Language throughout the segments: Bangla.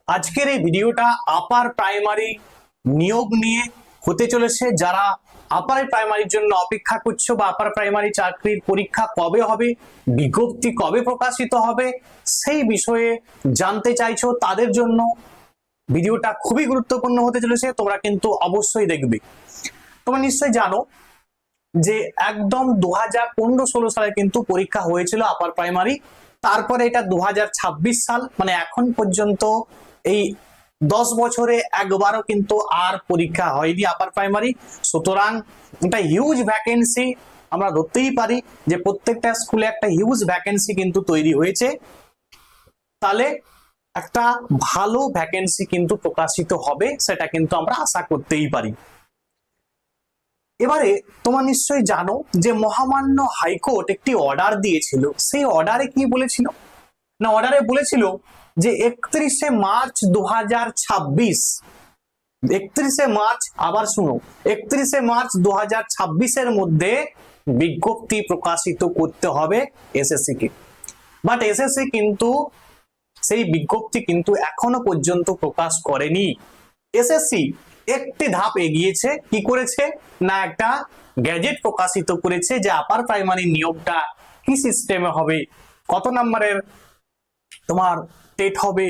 আজকের এই ভিডিওটা আপার প্রাইমারি নিয়োগ নিয়ে হতে চলেছে। যারা আপার প্রাইমারির জন্য অপেক্ষা করছো বা আপার প্রাইমারি চাকরির পরীক্ষা কবে হবে, বিজ্ঞপ্তি কবে প্রকাশিত হবে, সেই বিষয়ে জানতে চাইছো, তাদের জন্য ভিডিওটা খুবই গুরুত্বপূর্ণ হতে চলেছে। তোমরা কিন্তু অবশ্যই দেখবে। তোমরা নিশ্চয়ই জানো যে একদম 2015-16 সালে কিন্তু পরীক্ষা হয়েছিল আপার প্রাইমারি। তারপরে এটা 2026 সাল, মানে এখন পর্যন্ত এই 10 বছরে একবারও কিন্তু আর পরীক্ষা হয়নি আপার প্রাইমারি। সুতরাং এটা হিউজ ভ্যাকেন্সি আমরা ধরতেই পারি যে প্রত্যেকটা স্কুলে একটা হিউজ ভ্যাকেন্সি কিন্তু তৈরি হয়েছে। তাহলে একটা ভালো ভ্যাকেন্সি কিন্তু প্রকাশিত হবে, সেটা কিন্তু আমরা আশা করতেই পারি। এবারে তোমরা নিশ্চয়ই জানো যে মহামান্য হাইকোর্ট একটি অর্ডার দিয়েছিল। সেই অর্ডারে কি বলেছিল না, অর্ডারে বলেছিল যে 31শে মার্চ 2026, 31শে মার্চ, আবার শুনো, 31শে মার্চ 2026-এর মধ্যে বিজ্ঞপ্তি প্রকাশিত করতে হবে এসএসসি কে। বাট এসএসসি কিন্তু সেই বিজ্ঞপ্তি কিন্তু এখনো পর্যন্ত প্রকাশ করেনি। এসএসসি একটি ধাপ এগিয়েছে। কি করেছে না, একটা গ্যাজেট প্রকাশিত করেছে যে আপার প্রাইমারি নিয়োগটা কি সিস্টেমে হবে, কত নম্বরের তোমার টেট হবে,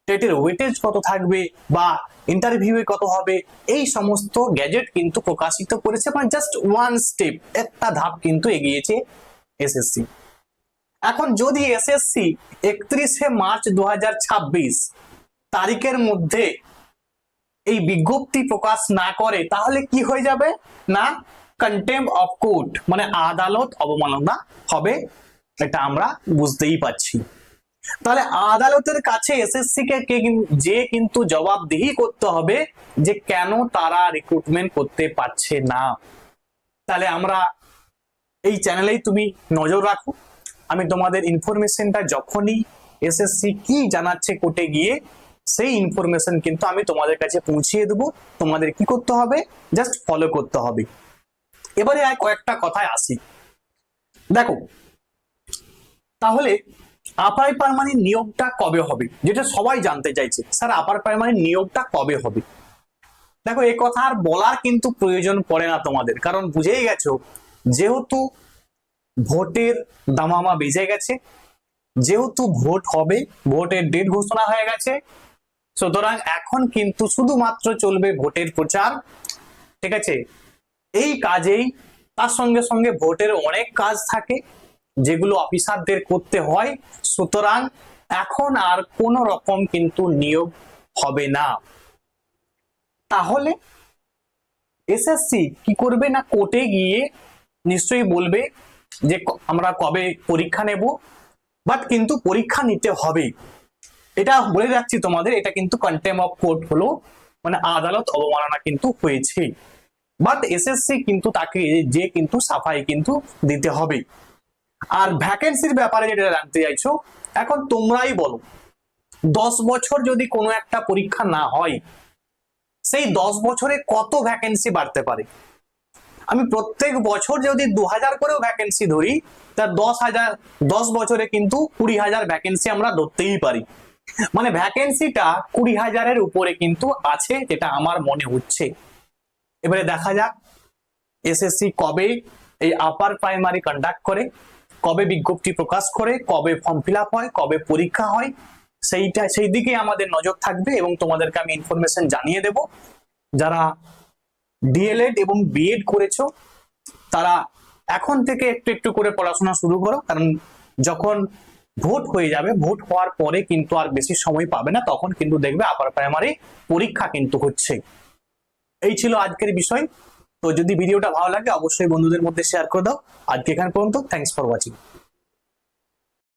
টেটের ওয়েটেজ কত থাকবে, বা ইন্টারভিউয়ে কত হবে, এই সমস্ত গ্যাজেট কিন্তু প্রকাশিত করেছে। মানে জাস্ট ওয়ান স্টেপ, একটা ধাপ কিন্তু এগিয়েছে এসএসসি। এখন যদি এসএসসি 31শে মার্চ 2026 তারিখের মধ্যে এই বিজ্ঞপ্তি প্রকাশ না করে, তাহলে কি হয়ে যাবে না, কন্টেম্প্ট অফ কোর্ট, মানে আদালত অবমাননা হবে। এটা আমরা বুঝতেই পারছি। তাহলে আদালতের কাছে এসএসসি কে যে কিন্তু জবাবদিহি করতে হবে যে কেন তারা রিক্রুটমেন্ট করতে পারছে না। তাহলে আমরা এই চ্যানেলেই তুমি নজর রাখো, আমি তোমাদের ইনফরমেশনটা যখনই এসএসসি কি জানাচ্ছে কোর্টে গিয়ে, সেই ইনফরমেশন কিন্তু আমি তোমাদের কাছে পৌঁছিয়ে দেবো। তোমাদের কি করতে হবে, জাস্ট ফলো করতে হবে। এবারে আর কয়েকটা কথায় আসি। দেখো, তাহলে আপার প্রাইমারি নিয়োগটা কবে হবে, যেটা সবাই জানতে চাইছে, স্যার আপার প্রাইমারি নিয়োগটা কবে হবে। দেখো, এই কথা আর বলার কিন্তু প্রয়োজন পড়ে না তোমাদের, কারণ বুঝেই গেছো যেহেতু ভোটের দামামা বেজে গেছে, যেহেতু ভোট হবে, ভোটের ডেট ঘোষণা হয়ে গেছে, সুতরাং এখন কিন্তু শুধুমাত্র চলবে ভোটের প্রচার। ঠিক আছে, এই কাজেই তার সঙ্গে সঙ্গে ভোটের অনেক কাজ থাকে যেগুলো অফিসারদের করতে হয়। সুতরাং এখন আর কোন রকম কিন্তু নিয়োগ হবে না। তাহলে এসএসসি কি করবে না, কোর্টে গিয়ে নিশ্চয়ই বলবে যে আমরা কবে পরীক্ষা নেব, বাট কিন্তু পরীক্ষা নিতে হবে। এটা বলে যাচ্ছি তোমাদের, এটা কিন্তু কন্টেম্প্ট অফ কোর্ট হলো, মানে আদালত অবমাননা কিন্তু হয়েছে। বাট এসএসসি কিন্তু তাকে যে কিন্তু সাফাই কিন্তু দিতে হবে। আর ভ্যাকেন্সির ব্যাপারে যেটা জানতে চাইছো, এখন তোমরাই বলো, 10 বছর যদি কোনো একটা পরীক্ষা না হয়, সেই 10 বছরে কত ভ্যাকেন্সি বাড়তে পারে। আমি প্রত্যেক বছর যদি 2000 করেও ভ্যাকেন্সি ধরি, তা 10 বছরে কিন্তু 20,000 ভ্যাকেন্সি আমরা ধরতেই পারি। মানে ভ্যাকেন্সিটা 20,000-এর উপরে কিন্তু আছে, যেটা আমার মনে হচ্ছে। এবারে দেখা যাক এসএসসি কবে এই আপার প্রাইমারি কন্ডাক্ট করে, কবে বিজ্ঞপ্তি প্রকাশ করে, কবে ফর্ম ফিল আপ হয়, কবে পরীক্ষা হয়, সেই দিকে আমাদের নজর থাকবে এবং তোমাদেরকে আমি ইনফরমেশন জানিয়ে দেব। যারা ডিএলএড এবং বিএড করেছো তারা এখন থেকে একটু একটু করে পড়াশোনা শুরু করো, কারণ যখন ভোট হয়ে যাবে, ভোট হওয়ার পরে কিন্তু আর বেশি সময় পাবে না, তখন কিন্তু দেখবে আপার প্রাইমারি পরীক্ষা কিন্তু হচ্ছে। এই ছিল আজকের বিষয়। তো যদি ভিডিওটা ভালো লাগে অবশ্যই বন্ধুদের মধ্যে শেয়ার করে দাও। আজকে এখানে পর্যন্ত, থ্যাঙ্কস ফর ওয়াচিং।